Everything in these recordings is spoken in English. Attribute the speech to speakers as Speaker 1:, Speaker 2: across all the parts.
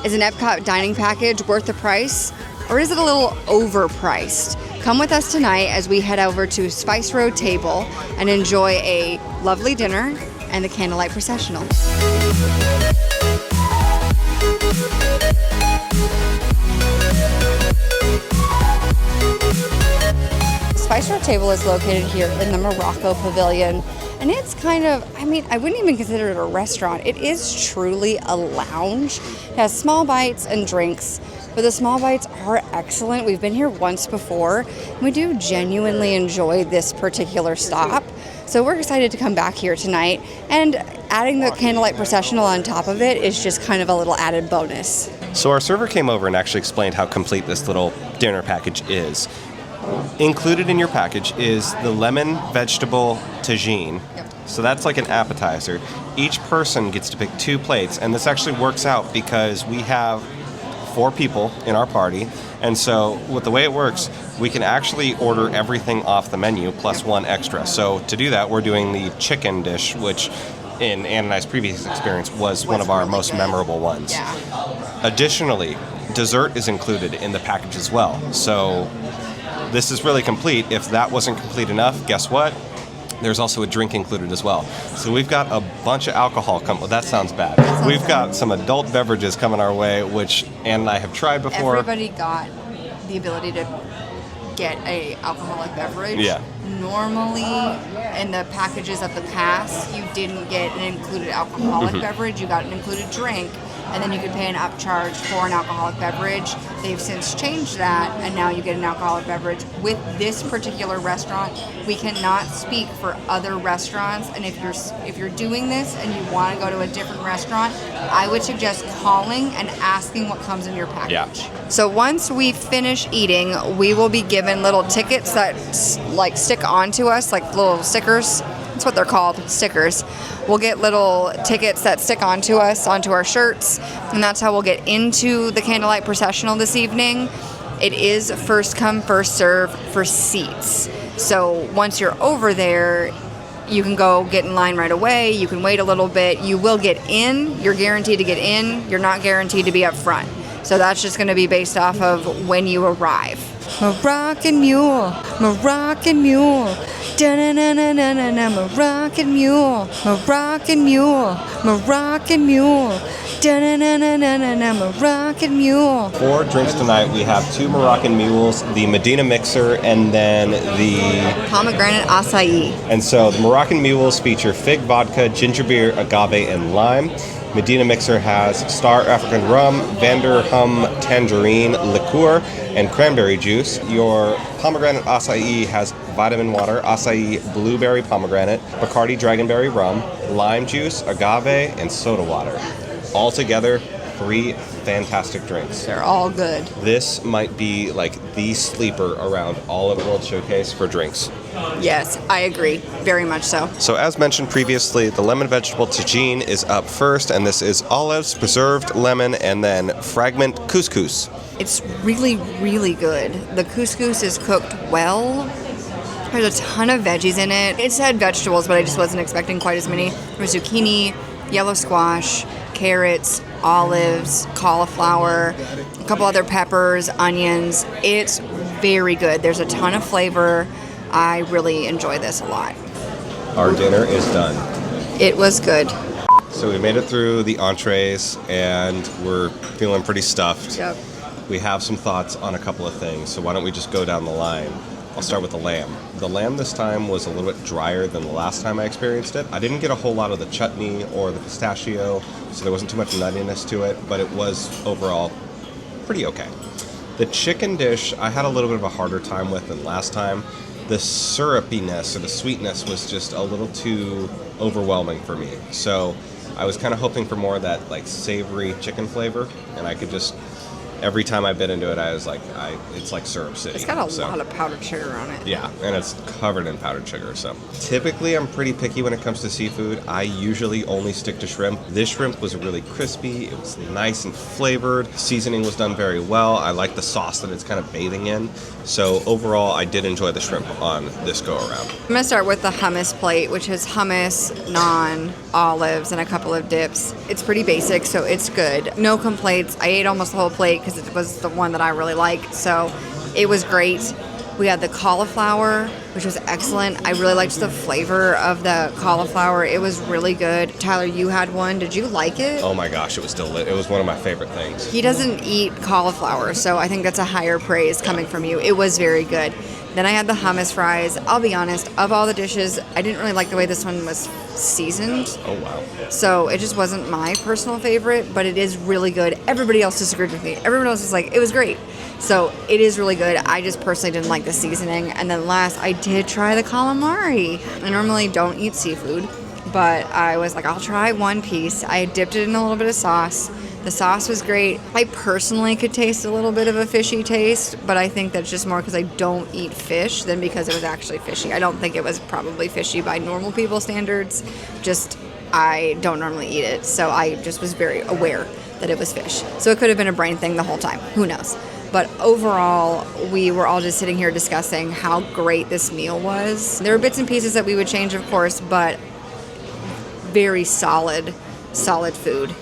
Speaker 1: Is an EPCOT dining package worth the price, or is it a little overpriced? Come with us tonight as we head over to Spice Road Table and enjoy a lovely dinner and the Candlelight Processional. Spice Road Table is located here in the Morocco Pavilion, and it's kind of, I wouldn't even consider it a restaurant. It is truly a lounge. It has small bites and drinks, but the small bites are excellent. We've been here once before, and we do genuinely enjoy this particular stop. So we're excited to come back here tonight, and adding the Candlelight Processional on top of it is just kind of a little added bonus.
Speaker 2: So our server came over and actually explained how complete this little dinner package is. Included in your package is the lemon vegetable tagine.
Speaker 1: Yep.
Speaker 2: So that's like an appetizer. Each person gets to pick 2 plates, and this actually works out because we have 4 people in our party. And so with the way it works, we can actually order everything off the menu plus 1 extra. So to do that, we're doing the chicken dish, which in Ann and I's previous experience was one of our most
Speaker 1: good.
Speaker 2: memorable ones.
Speaker 1: Yeah.
Speaker 2: Additionally, dessert is included in the package as well. So this is really complete. If that wasn't complete enough, guess what? There's also a drink included as well. So we've got a bunch of alcohol well, that sounds bad. We've got some adult beverages coming our way, which Ann and I have tried before.
Speaker 1: Everybody got the ability to get a alcoholic beverage.
Speaker 2: Yeah.
Speaker 1: Normally, in the packages of the past, you didn't get an included alcoholic beverage. You got an included drink, and then you could pay an upcharge for an alcoholic beverage. They've since changed that, and now you get an alcoholic beverage. With this particular restaurant, we cannot speak for other restaurants, and if you're doing this and you want to go to a different restaurant, I would suggest calling and asking what comes in your package.
Speaker 2: Yeah.
Speaker 1: So once we finish eating, we will be given little tickets that stick onto us, like little stickers. That's what they're called, stickers. We'll get little tickets that stick onto us, onto our shirts, and that's how we'll get into the Candlelight Processional this evening. It is first come, first serve for seats. So once you're over there, you can go get in line right away. You can wait a little bit. You will get in. You're guaranteed to get in. You're not guaranteed to be up front. So that's just going to be based off of when you arrive. Moroccan mule, Moroccan mule, da-na-na-na-na-na, Moroccan mule, Moroccan mule, Moroccan mule, da-na-na-na-na-na, Moroccan mule.
Speaker 2: 4 drinks tonight. We have 2 Moroccan mules, the Medina mixer, and then the
Speaker 1: pomegranate acai.
Speaker 2: And so the Moroccan mules feature fig vodka, ginger beer, agave, and lime. Medina Mixer has Star African Rum, Vanderham Tangerine Liqueur, and cranberry juice. Your pomegranate acai has vitamin water, acai blueberry pomegranate, Bacardi Dragonberry Rum, lime juice, agave, and soda water. All together, 3 fantastic drinks.
Speaker 1: They're all good.
Speaker 2: This might be like the sleeper around all of World Showcase for drinks.
Speaker 1: Yes, I agree. Very much so.
Speaker 2: So as mentioned previously, the lemon vegetable tagine is up first, and this is olives, preserved lemon, and then fragment couscous.
Speaker 1: It's really, really good. The couscous is cooked well. There's a ton of veggies in it. It said vegetables, but I just wasn't expecting quite as many. There's zucchini, yellow squash, carrots, olives, cauliflower, a couple other peppers, onions. It's very good. There's a ton of flavor. I really enjoy this a lot.
Speaker 2: Our dinner is done.
Speaker 1: It was good.
Speaker 2: So we made it through the entrees, and we're feeling pretty stuffed.
Speaker 1: Yep.
Speaker 2: We have some thoughts on a couple of things, so why don't we just go down the line. I'll start with the lamb. The lamb this time was a little bit drier than the last time I experienced it. I didn't get a whole lot of the chutney or the pistachio, so there wasn't too much nuttiness to it, but it was overall pretty okay. The chicken dish, I had a little bit of a harder time with than last time. The syrupiness or the sweetness was just a little too overwhelming for me. So I was kind of hoping for more of that like savory chicken flavor, and I could just Every time I bit into it, I was like, it's like Syrup City.
Speaker 1: It's got a lot of powdered sugar on it.
Speaker 2: Yeah, and it's covered in powdered sugar. So typically, I'm pretty picky when it comes to seafood. I usually only stick to shrimp. This shrimp was really crispy. It was nice and flavored. Seasoning was done very well. I like the sauce that it's kind of bathing in. So overall, I did enjoy the shrimp on this go around.
Speaker 1: I'm gonna start with the hummus plate, which is hummus, naan, olives, and a couple of dips. It's pretty basic, so it's good. No complaints. I ate almost the whole plate because it was the one that I really liked, so it was great. We had the cauliflower, which was excellent. I really liked the flavor of the cauliflower. It was really good. Tyler, you had one. Did you like it?
Speaker 2: Oh my gosh, it was delicious. It was one of my favorite things.
Speaker 1: He doesn't eat cauliflower, so I think that's a higher praise coming from you. It was very good. Then I had the hummus fries. I'll be honest, of all the dishes, I didn't really like the way this one was seasoned.
Speaker 2: Oh, wow.
Speaker 1: So it just wasn't my personal favorite, but it is really good. Everybody else disagreed with me. Everyone else was like, it was great. So it is really good. I just personally didn't like the seasoning. And then last, I did try the calamari. I normally don't eat seafood, but I was like, I'll try one piece. I dipped it in a little bit of sauce. The sauce was great. I personally could taste a little bit of a fishy taste, but I think that's just more because I don't eat fish than because it was actually fishy. I don't think it was probably fishy by normal people standards. Just, I don't normally eat it, so I just was very aware that it was fish. So it could have been a brain thing the whole time. Who knows? But overall, we were all just sitting here discussing how great this meal was. There were bits and pieces that we would change, of course, but very solid food.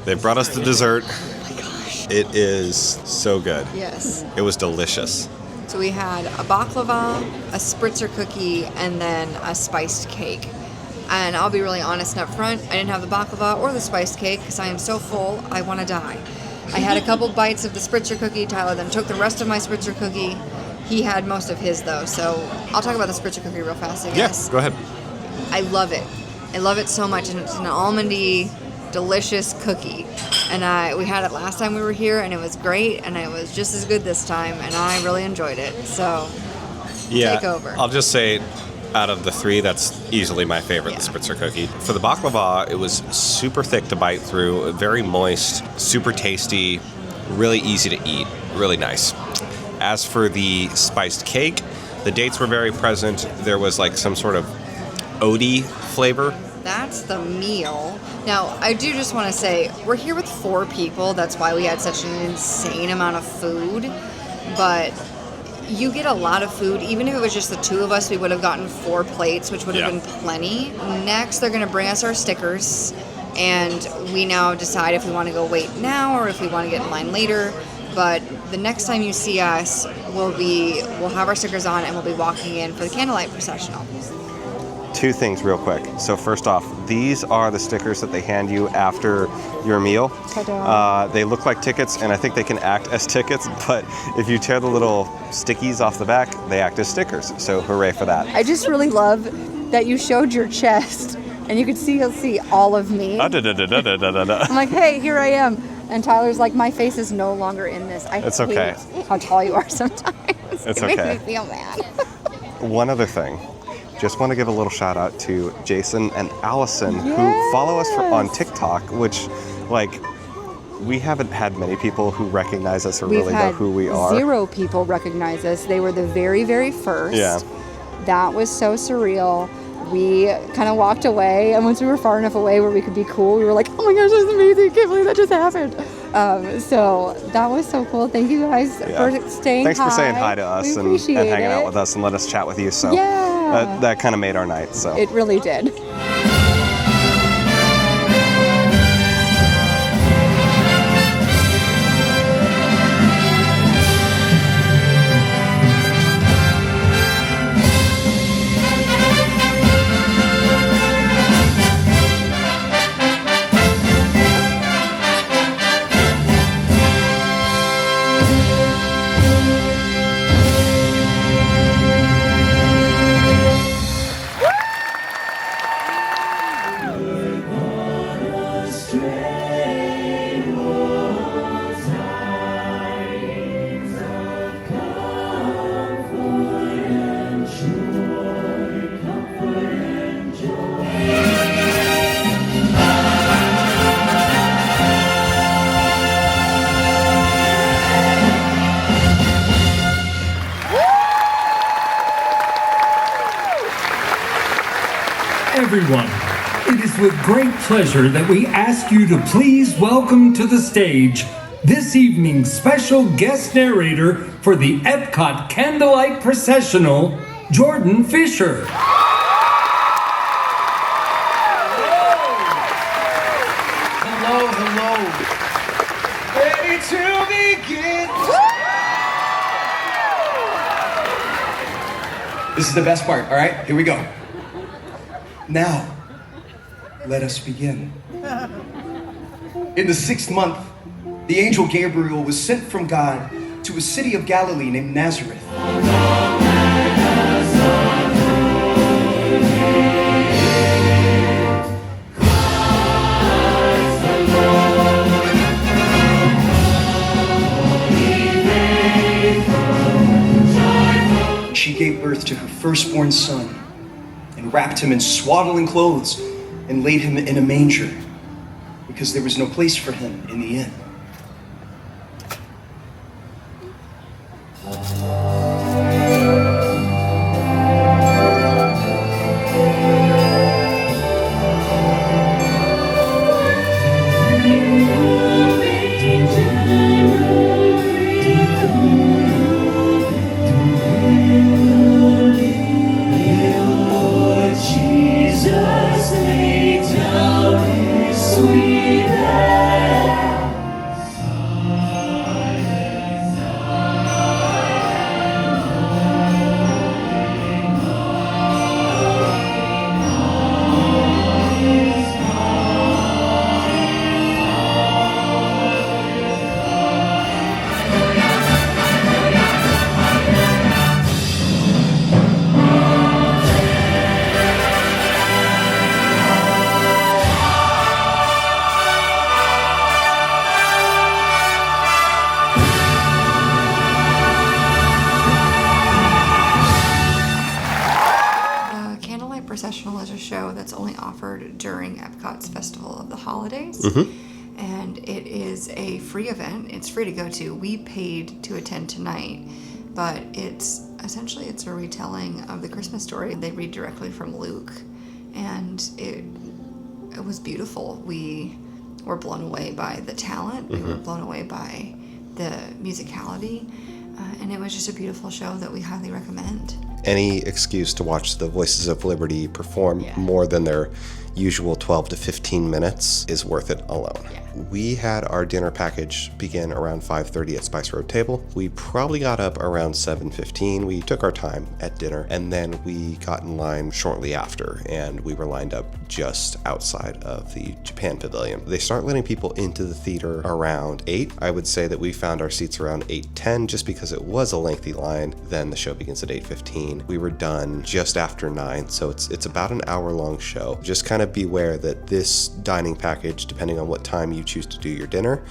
Speaker 2: They brought us the dessert.
Speaker 1: Oh my gosh.
Speaker 2: It is so good.
Speaker 1: Yes.
Speaker 2: It was delicious.
Speaker 1: So we had a baklava, a spritzer cookie, and then a spiced cake. And I'll be really honest and up front, I didn't have the baklava or the spiced cake because I am so full, I want to die. I had a couple bites of the spritzer cookie. Tyler then took the rest of my spritzer cookie. He had most of his though, so I'll talk about the spritzer cookie real fast, I guess.
Speaker 2: Yeah, go ahead.
Speaker 1: I love it. I love it so much, and it's an almondy, delicious cookie. And we had it last time we were here, and it was great, and it was just as good this time, and I really enjoyed it. So, take over.
Speaker 2: I'll just say, out of the three, that's easily my favorite, the spritzer cookie. For the baklava, it was super thick to bite through, very moist, super tasty, really easy to eat, really nice. As for the spiced cake, the dates were very present. There was like some sort of oaty flavor.
Speaker 1: That's the meal. Now, I do just want to say, we're here with 4 people. That's why we had such an insane amount of food. But you get a lot of food. Even if it was just the 2 of us, we would have gotten 4 plates, which would have been plenty. Next, they're going to bring us our stickers. And we now decide if we want to go wait now or if we want to get in line later. But the next time you see us, we'll have our stickers on and we'll be walking in for the Candlelight Processional.
Speaker 2: 2 things real quick. So first off, these are the stickers that they hand you after your meal. They look like tickets, and I think they can act as tickets, but if you tear the little stickies off the back, they act as stickers. So hooray for that.
Speaker 1: I just really love that you showed your chest, and you could see all of me. I'm like, hey, here I am. And Tyler's like, my face is no longer in this.
Speaker 2: It's okay.
Speaker 1: How tall you are sometimes.
Speaker 2: It's
Speaker 1: it
Speaker 2: okay.
Speaker 1: makes me feel bad.
Speaker 2: One other thing. Just want to give a little shout out to Jason and Allison who follow us on TikTok, which, like, we haven't had many people who recognize us or really know who we are.
Speaker 1: 0 people recognize us. They were the very, very first.
Speaker 2: Yeah.
Speaker 1: That was so surreal. We kind of walked away, and once we were far enough away where we could be cool, we were like, oh my gosh, that's amazing. I can't believe that just happened. So that was so cool. Thank you guys for staying
Speaker 2: Thanks
Speaker 1: hi.
Speaker 2: for saying hi to us and hanging out with us and let us chat with you. So that kind of made our night. So
Speaker 1: it really did.
Speaker 3: everyone. It is with great pleasure that we ask you to please welcome to the stage this evening's special guest narrator for the EPCOT Candlelight Processional, Jordan Fisher.
Speaker 4: Hello. Ready to begin. This is the best part, all right? Here we go. Now, let us begin. In the 6th month, the angel Gabriel was sent from God to a city of Galilee named Nazareth. She gave birth to her firstborn son and wrapped him in swaddling clothes and laid him in a manger because there was no place for him in the inn.
Speaker 1: Processional is a show that's only offered during EPCOT's Festival of the Holidays. And it is a free event. It's free to go to. We paid to attend tonight, but it's a retelling of the Christmas story. They read directly from Luke, and it was beautiful. We were blown away by the talent. We were blown away by the musicality, and it was just a beautiful show that we highly recommend.
Speaker 2: Any excuse to watch the Voices of Liberty perform more than their usual 12 to 15 minutes is worth it alone. We had our dinner package begin around 5:30 at Spice Road Table. We probably got up around 7:15. We took our time at dinner, and then we got in line shortly after, and we were lined up just outside of the Japan Pavilion. They start letting people into the theater around 8. I would say that we found our seats around 8:10 just because it was a lengthy line. Then the show begins at 8:15. We were done just after 9, so it's about an hour-long show. Just kind of beware that this dining package, depending on what time you choose to do your dinner,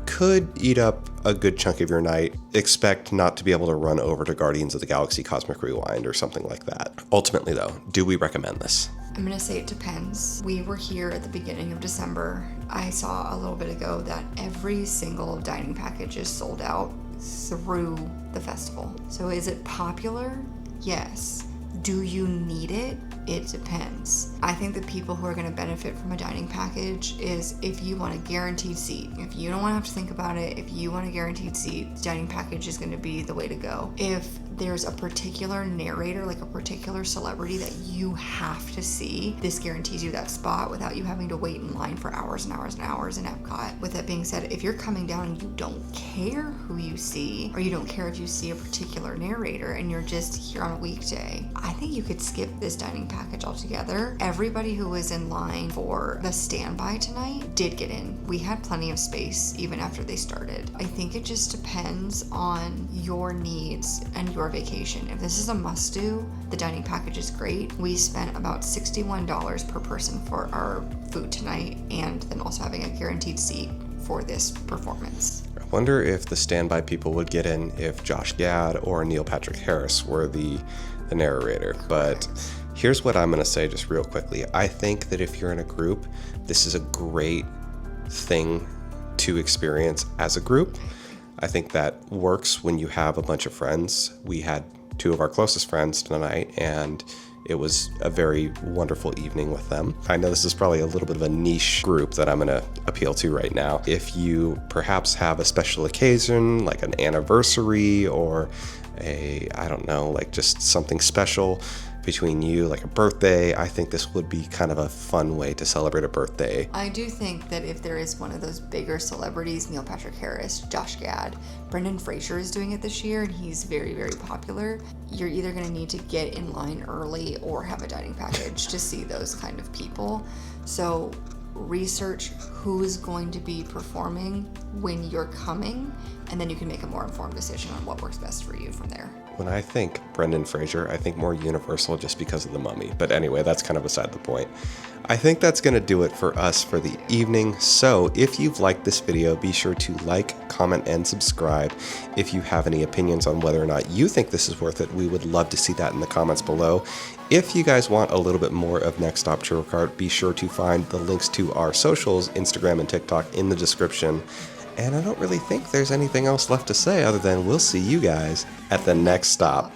Speaker 2: could eat up a good chunk of your night. Expect not to be able to run over to Guardians of the Galaxy Cosmic Rewind or something like that. Ultimately though, do we recommend this?
Speaker 1: I'm going to say it depends. We were here at the beginning of December. I saw a little bit ago that every single dining package is sold out through the festival. So is it popular? Yes. Do you need it? It depends. I think the people who are going to benefit from a dining package is if you want a guaranteed seat. If you don't want to have to think about it, if you want a guaranteed seat, the dining package is going to be the way to go. If there's a particular narrator, like a particular celebrity that you have to see, this guarantees you that spot without you having to wait in line for hours and hours and hours in EPCOT. With that being said, if you're coming down and you don't care who you see, or you don't care if you see a particular narrator and you're just here on a weekday, I think you could skip this dining package altogether. Everybody who was in line for the standby tonight did get in. We had plenty of space even after they started. I think it just depends on your needs and your vacation. If this is a must-do, the dining package is great. We spent about $61 per person for our food tonight, and then also having a guaranteed seat for this performance.
Speaker 2: I wonder if the standby people would get in if Josh Gad or Neil Patrick Harris were the narrator. But here's what I'm going to say just real quickly. I think that if you're in a group, this is a great thing to experience as a group. I think that works when you have a bunch of friends. We had two of our closest friends tonight, and it was a very wonderful evening with them. I know this is probably a little bit of a niche group that I'm going to appeal to right now. If you perhaps have a special occasion, like an anniversary or I don't know, like just something special between you, like a birthday, I think this would be kind of a fun way to celebrate a birthday.
Speaker 1: I do think that if there is one of those bigger celebrities, Neil Patrick Harris, Josh Gad, Brendan Fraser is doing it this year and he's very, very popular, you're either going to need to get in line early or have a dining package to see those kind of people. So research who is going to be performing when you're coming, and then you can make a more informed decision on what works best for you from there.
Speaker 2: When I think Brendan Fraser, I think more Universal just because of the Mummy. But anyway, that's kind of beside the point. I think that's going to do it for us for the evening. So if you've liked this video, be sure to like, comment, and subscribe. If you have any opinions on whether or not you think this is worth it, we would love to see that in the comments below. If you guys want a little bit more of Next Stop Churro Cart, be sure to find the links to our socials, Instagram and TikTok, in the description. And I don't really think there's anything else left to say other than we'll see you guys at the next stop.